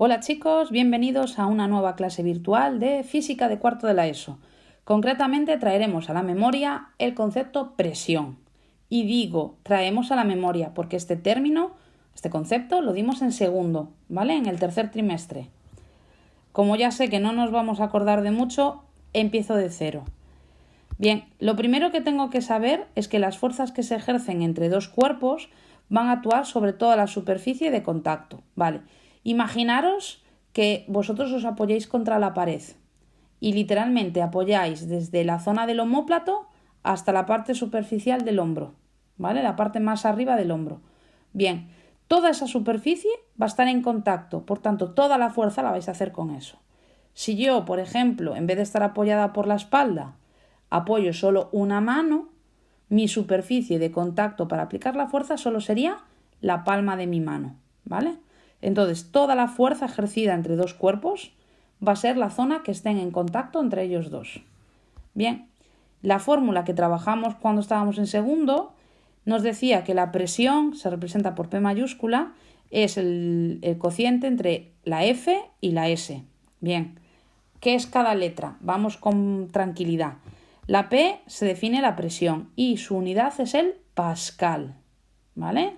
Hola chicos, bienvenidos a una nueva clase virtual de Física de cuarto de la ESO. Concretamente traeremos a la memoria el concepto presión. Y digo, traemos a la memoria porque este concepto lo dimos en segundo, ¿vale? En el tercer trimestre. Como ya sé que no nos vamos a acordar de mucho, empiezo de cero. Bien, lo primero que tengo que saber es que las fuerzas que se ejercen entre dos cuerpos van a actuar sobre toda la superficie de contacto, ¿vale? Imaginaros que vosotros os apoyáis contra la pared y literalmente apoyáis desde la zona del omóplato hasta la parte superficial del hombro, ¿vale? La parte más arriba del hombro. Bien, toda esa superficie va a estar en contacto, por tanto, toda la fuerza la vais a hacer con eso. Si yo, por ejemplo, en vez de estar apoyada por la espalda, apoyo solo una mano, mi superficie de contacto para aplicar la fuerza solo sería la palma de mi mano, ¿vale? Entonces, toda la fuerza ejercida entre dos cuerpos va a ser la zona que estén en contacto entre ellos dos. Bien, la fórmula que trabajamos cuando estábamos en segundo nos decía que la presión se representa por P mayúscula, es el cociente entre la F y la S. Bien, ¿qué es cada letra? Vamos con tranquilidad. La P se define la presión y su unidad es el pascal, ¿vale?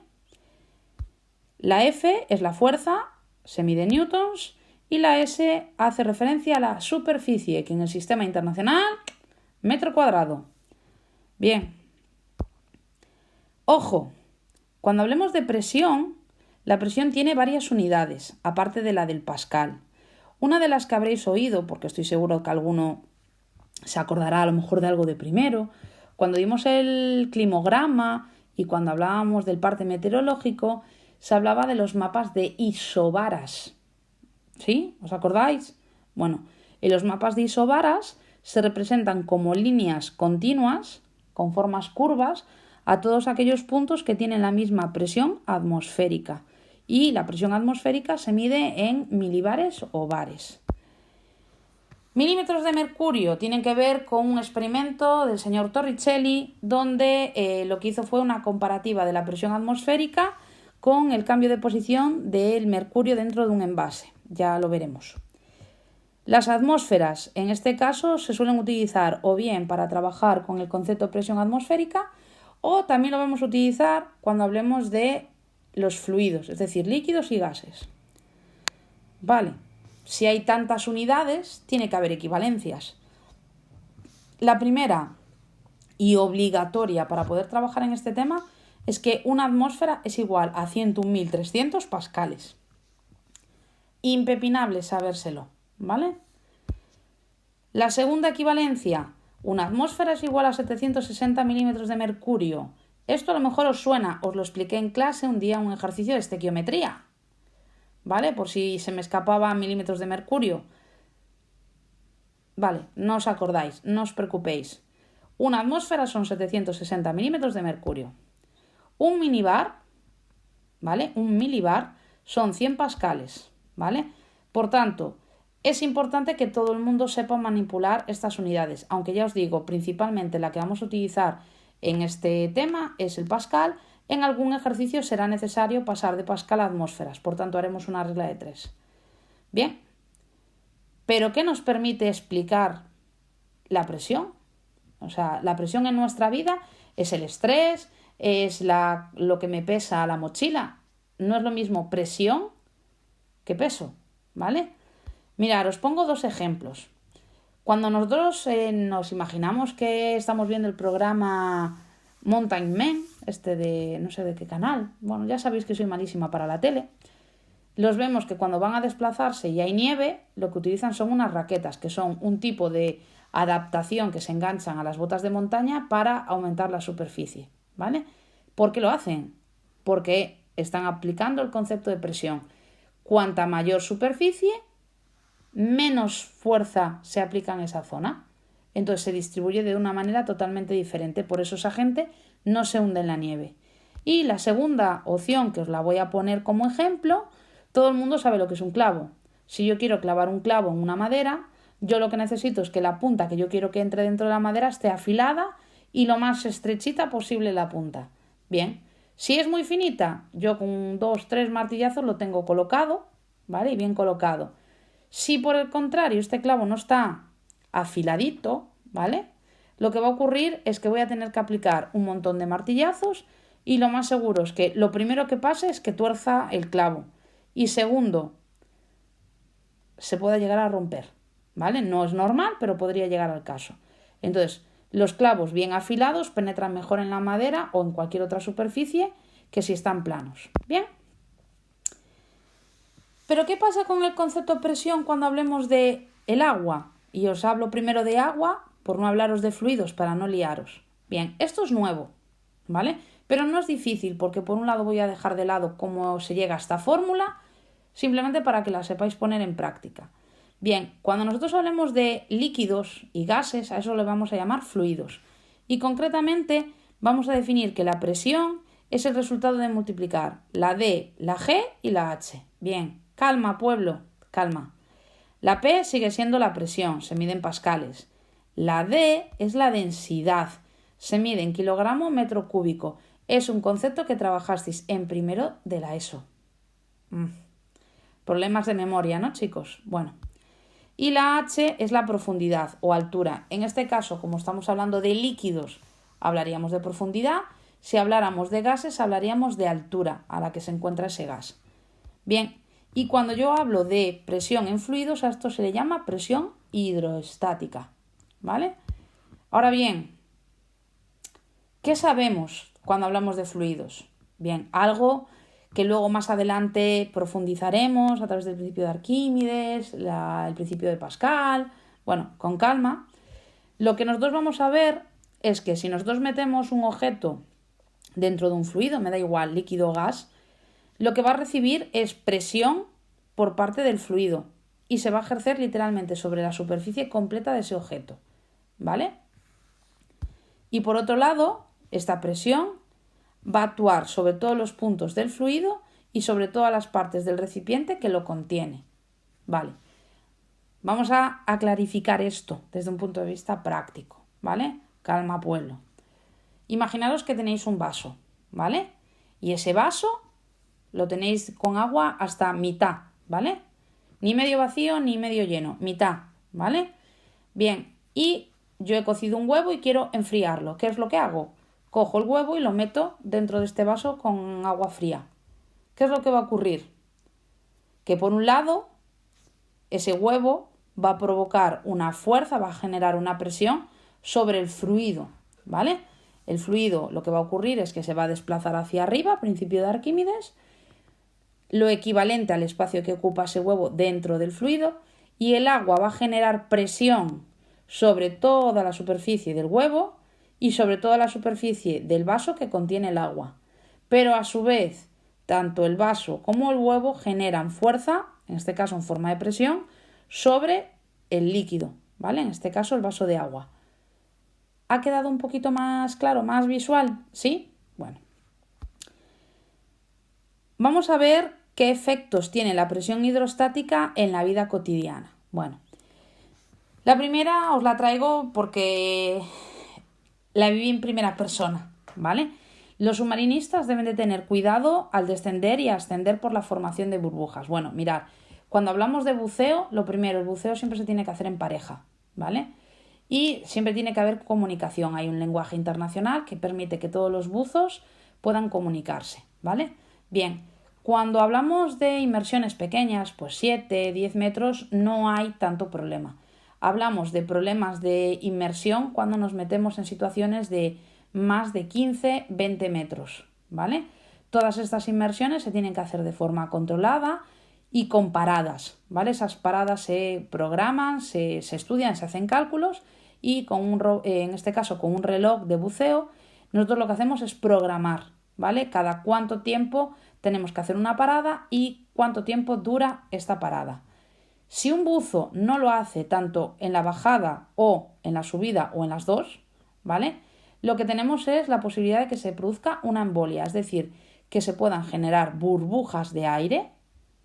La F es la fuerza, se mide en newtons, y la S hace referencia a la superficie, que en el sistema internacional, metro cuadrado. Bien. Ojo, cuando hablemos de presión, la presión tiene varias unidades, aparte de la del pascal. Una de las que habréis oído, porque estoy seguro que alguno se acordará a lo mejor de algo de primero, cuando dimos el climograma y cuando hablábamos del parte meteorológico, se hablaba de los mapas de isobaras. ¿Sí? ¿Os acordáis? Bueno, en los mapas de isobaras se representan como líneas continuas, con formas curvas, a todos aquellos puntos que tienen la misma presión atmosférica. Y la presión atmosférica se mide en milibares o bares. Milímetros de mercurio tienen que ver con un experimento del señor Torricelli, donde lo que hizo fue una comparativa de la presión atmosférica con el cambio de posición del mercurio dentro de un envase. Ya lo veremos. Las atmósferas, en este caso, se suelen utilizar o bien para trabajar con el concepto de presión atmosférica o también lo vamos a utilizar cuando hablemos de los fluidos, es decir, líquidos y gases. Vale, si hay tantas unidades, tiene que haber equivalencias. La primera y obligatoria para poder trabajar en este tema es que una atmósfera es igual a 101.300 pascales. Impepinable sabérselo, ¿vale? La segunda equivalencia, una atmósfera es igual a 760 milímetros de mercurio. Esto a lo mejor os suena, os lo expliqué en clase un día en un ejercicio de estequiometría, ¿vale? Por si se me escapaba milímetros de mercurio. Vale, no os acordáis, no os preocupéis. Una atmósfera son 760 milímetros de mercurio. Un minibar, ¿vale? Un milibar son 100 pascales, ¿vale? Por tanto, es importante que todo el mundo sepa manipular estas unidades, aunque ya os digo, principalmente la que vamos a utilizar en este tema es el pascal. En algún ejercicio será necesario pasar de pascal a atmósferas, por tanto haremos una regla de 3. Bien, ¿pero qué nos permite explicar la presión? O sea, la presión en nuestra vida es el estrés, es lo que me pesa la mochila. No es lo mismo presión que peso, ¿vale? Mirad, os pongo dos ejemplos. Cuando nosotros nos imaginamos que estamos viendo el programa Mountain Men, de no sé de qué canal, bueno, ya sabéis que soy malísima para la tele, los vemos que cuando van a desplazarse y hay nieve, lo que utilizan son unas raquetas, que son un tipo de adaptación que se enganchan a las botas de montaña para aumentar la superficie, ¿vale? ¿Por qué lo hacen? Porque están aplicando el concepto de presión. Cuanta mayor superficie, menos fuerza se aplica en esa zona. Entonces se distribuye de una manera totalmente diferente. Por eso esa gente no se hunde en la nieve. Y la segunda opción, que os la voy a poner como ejemplo, todo el mundo sabe lo que es un clavo. Si yo quiero clavar un clavo en una madera, yo lo que necesito es que la punta que yo quiero que entre dentro de la madera esté afilada y lo más estrechita posible la punta. Bien, si es muy finita, yo con 2 o 3 martillazos lo tengo colocado, ¿vale? Y bien colocado. Si por el contrario este clavo no está afiladito, ¿vale? Lo que va a ocurrir es que voy a tener que aplicar un montón de martillazos y lo más seguro es que lo primero que pase es que tuerza el clavo y segundo, se pueda llegar a romper, ¿vale? No es normal, pero podría llegar al caso. Entonces, los clavos bien afilados penetran mejor en la madera o en cualquier otra superficie que si están planos. ¿Bien? Pero ¿qué pasa con el concepto de presión cuando hablemos de el agua? Y os hablo primero de agua por no hablaros de fluidos para no liaros. Bien, esto es nuevo, ¿vale? Pero no es difícil porque por un lado voy a dejar de lado cómo se llega a esta fórmula, simplemente para que la sepáis poner en práctica. Bien, cuando nosotros hablemos de líquidos y gases, a eso le vamos a llamar fluidos. Y concretamente vamos a definir que la presión es el resultado de multiplicar la D, la G y la H. Bien, calma, pueblo, calma. La P sigue siendo la presión, se mide en pascales. La D es la densidad, se mide en kilogramo metro cúbico. Es un concepto que trabajasteis en primero de la ESO. Problemas de memoria, ¿no, chicos? Bueno. Y la H es la profundidad o altura. En este caso, como estamos hablando de líquidos, hablaríamos de profundidad. Si habláramos de gases, hablaríamos de altura a la que se encuentra ese gas. Bien, y cuando yo hablo de presión en fluidos, a esto se le llama presión hidrostática, ¿vale? Ahora bien, ¿qué sabemos cuando hablamos de fluidos? Bien, algo que luego más adelante profundizaremos a través del principio de Arquímedes, el principio de Pascal, bueno, con calma. Lo que nosotros vamos a ver es que si nosotros metemos un objeto dentro de un fluido, me da igual, líquido o gas, lo que va a recibir es presión por parte del fluido y se va a ejercer literalmente sobre la superficie completa de ese objeto, ¿vale? Y por otro lado, esta presión va a actuar sobre todos los puntos del fluido y sobre todas las partes del recipiente que lo contiene. Vale. Vamos a clarificar esto desde un punto de vista práctico, ¿vale? Calma, pueblo. Imaginaros que tenéis un vaso, ¿vale? Y ese vaso lo tenéis con agua hasta mitad, ¿vale? Ni medio vacío ni medio lleno, mitad, ¿vale? Bien, y yo he cocido un huevo y quiero enfriarlo. ¿Qué es lo que hago? Cojo el huevo y lo meto dentro de este vaso con agua fría. ¿Qué es lo que va a ocurrir? Que por un lado, ese huevo va a provocar una fuerza, va a generar una presión sobre el fluido, ¿vale? El fluido, lo que va a ocurrir es que se va a desplazar hacia arriba, principio de Arquímedes, lo equivalente al espacio que ocupa ese huevo dentro del fluido, y el agua va a generar presión sobre toda la superficie del huevo y sobre toda la superficie del vaso que contiene el agua. Pero a su vez, tanto el vaso como el huevo generan fuerza, en este caso en forma de presión, sobre el líquido, ¿vale? En este caso el vaso de agua. ¿Ha quedado un poquito más claro, más visual? ¿Sí? Bueno. Vamos a ver qué efectos tiene la presión hidrostática en la vida cotidiana. Bueno, la primera os la traigo porque la viví en primera persona, ¿vale? Los submarinistas deben de tener cuidado al descender y ascender por la formación de burbujas. Bueno, mirad, cuando hablamos de buceo, lo primero, el buceo siempre se tiene que hacer en pareja, ¿vale? Y siempre tiene que haber comunicación. Hay un lenguaje internacional que permite que todos los buzos puedan comunicarse, ¿vale? Bien, cuando hablamos de inmersiones pequeñas, pues 7, 10 metros, no hay tanto problema. Hablamos de problemas de inmersión cuando nos metemos en situaciones de más de 15, 20 metros, ¿vale? Todas estas inmersiones se tienen que hacer de forma controlada y con paradas, ¿vale? Esas paradas se programan, se estudian, se hacen cálculos y en este caso con un reloj de buceo, nosotros lo que hacemos es programar, ¿vale? Cada cuánto tiempo tenemos que hacer una parada y cuánto tiempo dura esta parada. Si un buzo no lo hace tanto en la bajada o en la subida o en las dos, ¿vale? Lo que tenemos es la posibilidad de que se produzca una embolia, es decir, que se puedan generar burbujas de aire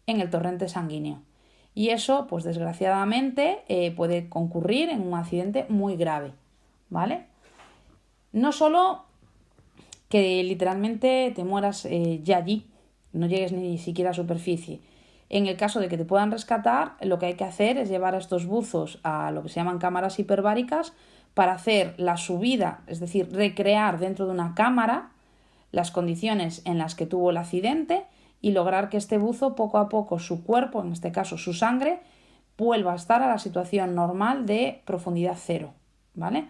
en el torrente sanguíneo. Y eso, pues desgraciadamente, puede concurrir en un accidente muy grave, ¿vale? No solo que literalmente te mueras ya allí, no llegues ni siquiera a superficie, En el caso de que te puedan rescatar, lo que hay que hacer es llevar a estos buzos a lo que se llaman cámaras hiperbáricas para hacer la subida, es decir, recrear dentro de una cámara las condiciones en las que tuvo el accidente y lograr que este buzo poco a poco su cuerpo, en este caso su sangre, vuelva a estar a la situación normal de profundidad cero, ¿vale?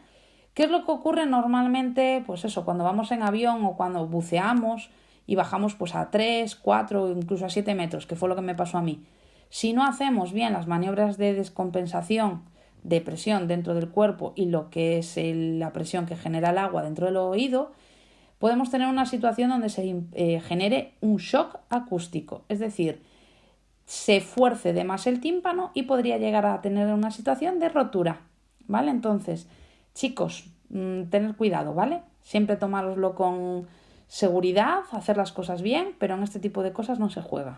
¿Qué es lo que ocurre normalmente? Pues eso, cuando vamos en avión o cuando buceamos y bajamos pues a 3, 4 incluso a 7 metros, que fue lo que me pasó a mí. Si no hacemos bien las maniobras de descompensación de presión dentro del cuerpo y lo que es la presión que genera el agua dentro del oído, podemos tener una situación donde se genere un shock acústico, es decir, se fuerce de más el tímpano y podría llegar a tener una situación de rotura, ¿vale? Entonces, chicos, tener cuidado, ¿vale? Siempre tomároslo con seguridad, hacer las cosas bien, pero en este tipo de cosas no se juega.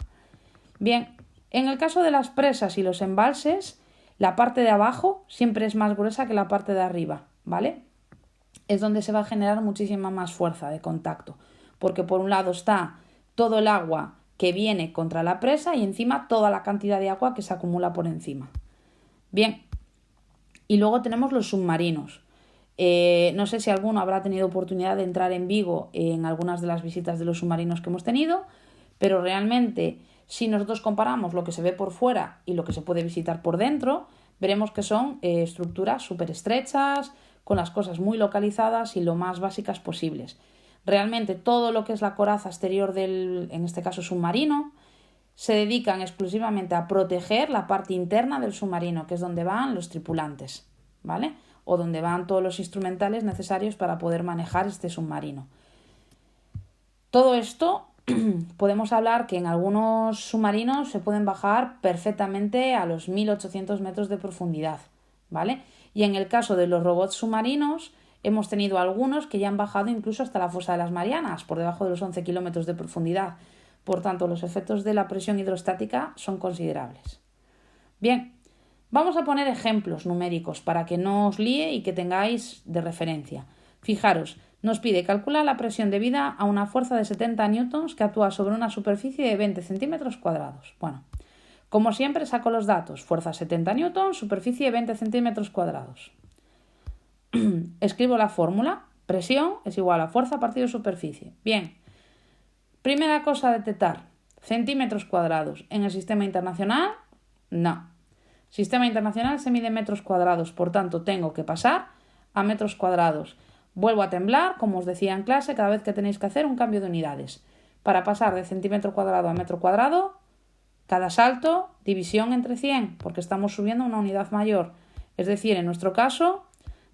Bien, en el caso de las presas y los embalses, la parte de abajo siempre es más gruesa que la parte de arriba, ¿vale? Es donde se va a generar muchísima más fuerza de contacto, porque por un lado está todo el agua que viene contra la presa y encima toda la cantidad de agua que se acumula por encima. Bien, y luego tenemos los submarinos. No sé si alguno habrá tenido oportunidad de entrar en Vigo en algunas de las visitas de los submarinos que hemos tenido, pero realmente si nosotros comparamos lo que se ve por fuera y lo que se puede visitar por dentro, veremos que son estructuras súper estrechas, con las cosas muy localizadas y lo más básicas posibles. Realmente todo lo que es la coraza exterior del, en este caso submarino, se dedican exclusivamente a proteger la parte interna del submarino, que es donde van los tripulantes, ¿vale? O donde van todos los instrumentales necesarios para poder manejar este submarino. Todo esto podemos hablar que en algunos submarinos se pueden bajar perfectamente a los 1800 metros de profundidad, ¿vale? Y en el caso de los robots submarinos hemos tenido algunos que ya han bajado incluso hasta la fosa de las Marianas, por debajo de los 11 kilómetros de profundidad. Por tanto, los efectos de la presión hidrostática son considerables. Bien, vamos a poner ejemplos numéricos para que no os líe y que tengáis de referencia. Fijaros, nos pide calcular la presión debida a una fuerza de 70 newtons que actúa sobre una superficie de 20 centímetros cuadrados. Bueno, como siempre saco los datos. Fuerza 70 newtons, superficie de 20 centímetros cuadrados. Escribo la fórmula. Presión es igual a fuerza partido superficie. Bien. Primera cosa a detectar. Centímetros cuadrados. ¿En el sistema internacional? No. Sistema internacional se mide en metros cuadrados. Por tanto, tengo que pasar a metros cuadrados. Vuelvo a temblar, como os decía en clase, cada vez que tenéis que hacer un cambio de unidades. Para pasar de centímetro cuadrado a metro cuadrado, cada salto, división entre 100, porque estamos subiendo una unidad mayor. Es decir, en nuestro caso,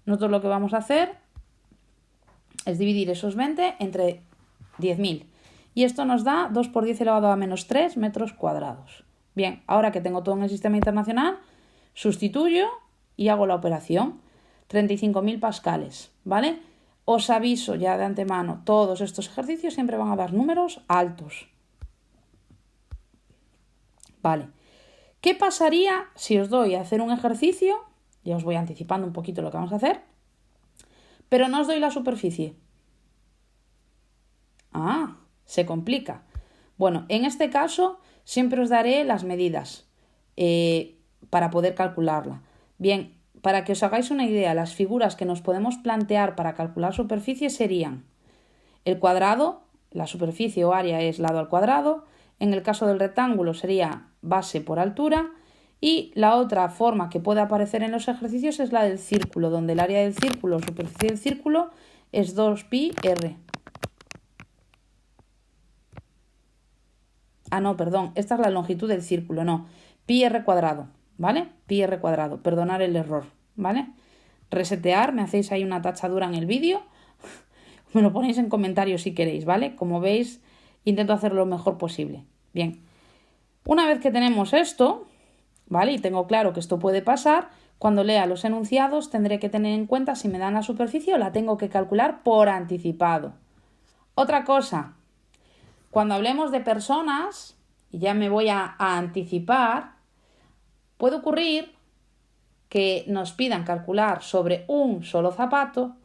nosotros lo que vamos a hacer es dividir esos 20 entre 10.000. Y esto nos da 2 por 10 elevado a menos 3 metros cuadrados. Bien, ahora que tengo todo en el sistema internacional, sustituyo y hago la operación. 35.000 pascales, ¿vale? Os aviso ya de antemano, todos estos ejercicios siempre van a dar números altos. Vale. ¿Qué pasaría si os doy a hacer un ejercicio? Ya os voy anticipando un poquito lo que vamos a hacer. Pero no os doy la superficie. Ah, se complica. Bueno, en este caso siempre os daré las medidas para poder calcularla. Bien, para que os hagáis una idea, las figuras que nos podemos plantear para calcular superficie serían el cuadrado, la superficie o área es lado al cuadrado, en el caso del rectángulo sería base por altura y la otra forma que puede aparecer en los ejercicios es la del círculo, donde el área del círculo o superficie del círculo es 2pi r. Ah, no, perdón, esta es la longitud del círculo, no, pi r cuadrado, ¿vale? Pi r cuadrado, perdonar el error, ¿vale? Resetear, me hacéis ahí una tachadura en el vídeo, me lo ponéis en comentarios si queréis, ¿vale? Como veis, intento hacerlo lo mejor posible. Bien, una vez que tenemos esto, ¿vale? Y tengo claro que esto puede pasar, cuando lea los enunciados tendré que tener en cuenta si me dan la superficie o la tengo que calcular por anticipado. Otra cosa, cuando hablemos de personas, y ya me voy a anticipar, puede ocurrir que nos pidan calcular sobre un solo zapato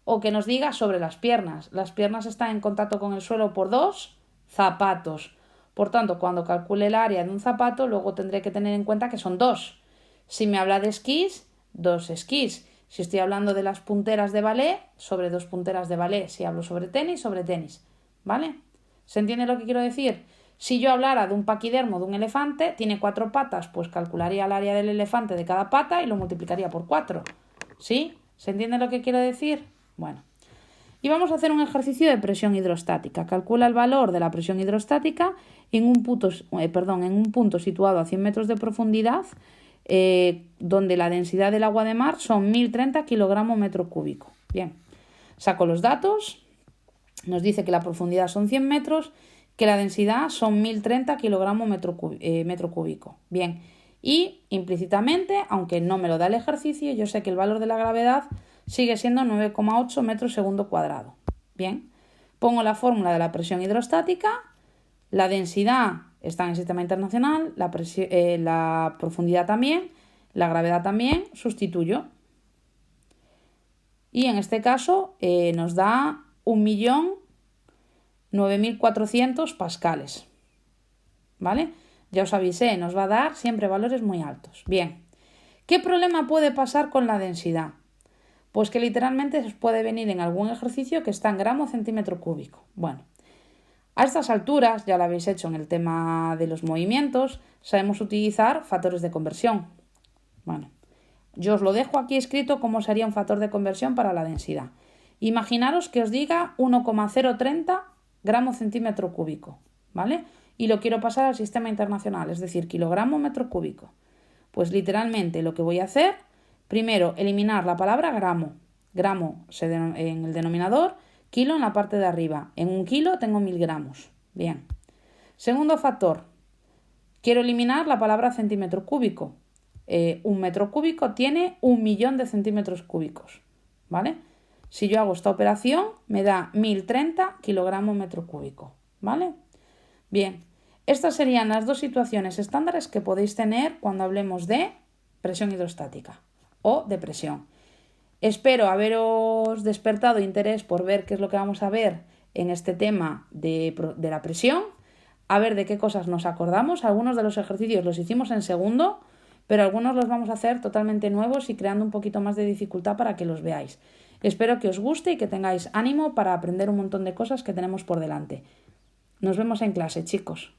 o que nos diga sobre las piernas. Las piernas están en contacto con el suelo por 2 zapatos. Por tanto, cuando calcule el área de un zapato, luego tendré que tener en cuenta que son 2. Si me habla de esquís, 2 esquís. Si estoy hablando de las punteras de ballet, sobre 2 punteras de ballet. Si hablo sobre tenis, ¿vale? ¿Se entiende lo que quiero decir? Si yo hablara de un paquidermo de un elefante, tiene 4 patas, pues calcularía el área del elefante de cada pata y lo multiplicaría por 4. ¿Sí? ¿Se entiende lo que quiero decir? Bueno. Y vamos a hacer un ejercicio de presión hidrostática. Calcula el valor de la presión hidrostática en un punto situado a 100 metros de profundidad, donde la densidad del agua de mar son 1030 kilogramos metro cúbico. Bien, saco los datos, nos dice que la profundidad son 100 metros, que la densidad son 1030 kilogramos metro cúbico. Bien, y implícitamente, aunque no me lo da el ejercicio, yo sé que el valor de la gravedad sigue siendo 9,8 metros segundo cuadrado. Bien, pongo la fórmula de la presión hidrostática, la densidad está en el sistema internacional, la profundidad también, la gravedad también, sustituyo. Y en este caso nos da 1.009.400 pascales. ¿Vale? Ya os avisé, nos va a dar siempre valores muy altos. Bien, ¿qué problema puede pasar con la densidad? Pues que literalmente os puede venir en algún ejercicio que está en gramo centímetro cúbico. Bueno, a estas alturas, ya lo habéis hecho en el tema de los movimientos, sabemos utilizar factores de conversión. Bueno, yo os lo dejo aquí escrito cómo sería un factor de conversión para la densidad. Imaginaros que os diga 1,030 gramos centímetro cúbico, ¿vale? Y lo quiero pasar al sistema internacional, es decir, kilogramo metro cúbico. Pues literalmente lo que voy a hacer, primero eliminar la palabra gramo. Gramo en el denominador, kilo en la parte de arriba. En un kilo tengo 1000 gramos. Bien. Segundo factor, quiero eliminar la palabra centímetro cúbico. Un metro cúbico tiene 1.000.000 de centímetros cúbicos, ¿vale? Si yo hago esta operación, me da 1030 kilogramos metro cúbico, ¿vale? Bien, estas serían las dos situaciones estándares que podéis tener cuando hablemos de presión hidrostática o de presión. Espero haberos despertado interés por ver qué es lo que vamos a ver en este tema de la presión, a ver de qué cosas nos acordamos. Algunos de los ejercicios los hicimos en segundo, pero algunos los vamos a hacer totalmente nuevos y creando un poquito más de dificultad para que los veáis. Espero que os guste y que tengáis ánimo para aprender un montón de cosas que tenemos por delante. Nos vemos en clase, chicos.